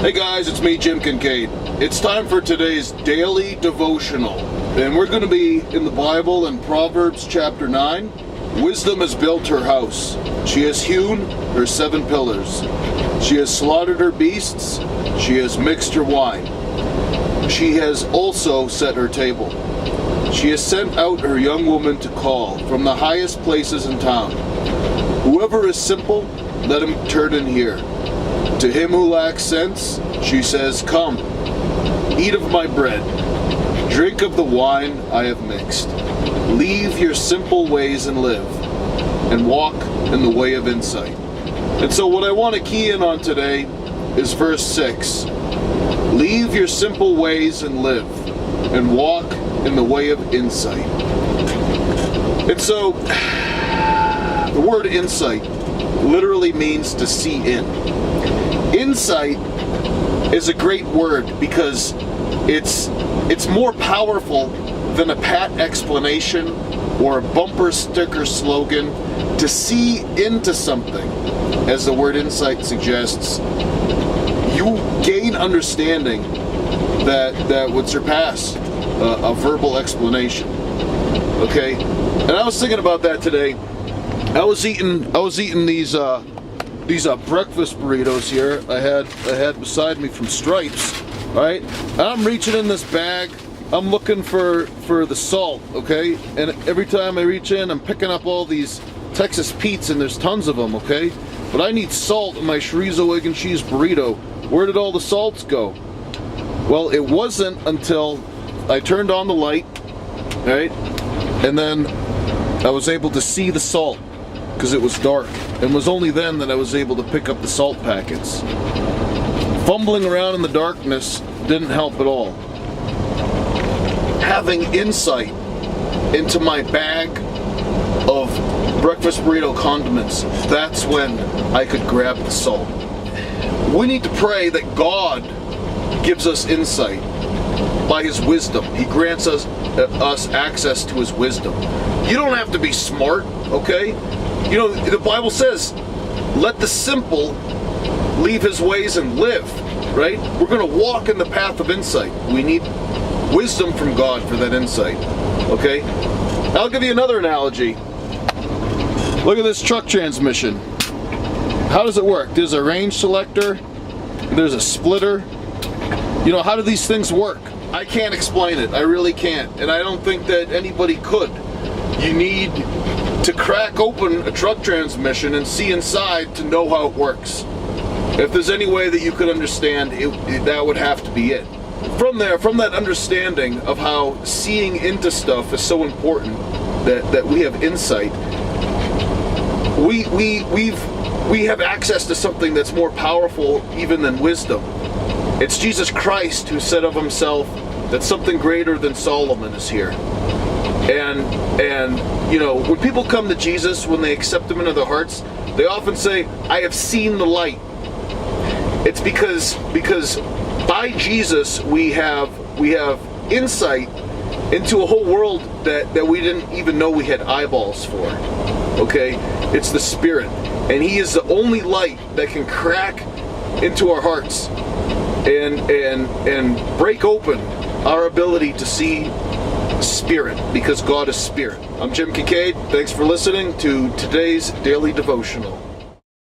Hey guys, it's me, Jim Kincaid. It's time for today's daily devotional. And we're going to be in the Bible in Proverbs chapter 9. Wisdom has built her house. She has hewn her 7 pillars. She has slaughtered her beasts. She has mixed her wine. She has also set her table. She has sent out her young woman to call from the highest places in town. Whoever is simple, let him turn in here. To him who lacks sense, she says, come, eat of my bread, drink of the wine I have mixed. Leave your simple ways and live, and walk in the way of insight. And so what I want to key in on today is verse 6. Leave your simple ways and live, and walk in the way of insight. And so, the word insight literally means to see in. Insight is a great word because it's more powerful than a pat explanation or a bumper sticker slogan. To see into something, as the word insight suggests, you gain understanding that would surpass a verbal explanation. Okay, and I was thinking about that today. I was eating these breakfast burritos here. I had beside me from Stripes, right? And I'm reaching in this bag. I'm looking for the salt, okay? And every time I reach in, I'm picking up all these Texas Pete's, and there's tons of them, okay? But I need salt in my chorizo, egg, and cheese burrito. Where did all the salts go? Well, it wasn't until I turned on the light, right? And then I was able to see the salt because it was dark. And it was only then that I was able to pick up the salt packets. Fumbling around in the darkness didn't help at all. Having insight into my bag of breakfast burrito condiments, that's when I could grab the salt. We need to pray that God gives us insight by His wisdom. He grants us access to His wisdom. You don't have to be smart, okay? You know, the Bible says, let the simple leave his ways and live, right? We're going to walk in the path of insight. We need wisdom from God for that insight, okay? I'll give you another analogy. Look at this truck transmission. How does it work? There's a range selector, there's a splitter. You know, how do these things work? I can't explain it. I really can't. And I don't think that anybody could. You need to crack open a truck transmission and see inside to know how it works. If there's any way that you could understand, that would have to be it. From that understanding of how seeing into stuff is so important, that we have insight, we have access to something that's more powerful even than wisdom. It's Jesus Christ who said of himself that something greater than Solomon is here. And you know, when people come to Jesus, when they accept him into their hearts, they often say, I have seen the light. It's because by Jesus we have insight into a whole world that we didn't even know we had eyeballs for. Okay? It's the Spirit. And He is the only light that can crack into our hearts and break open our ability to see Spirit, because God is Spirit. I'm Jim Kincaid. Thanks for listening to today's Daily Devotional.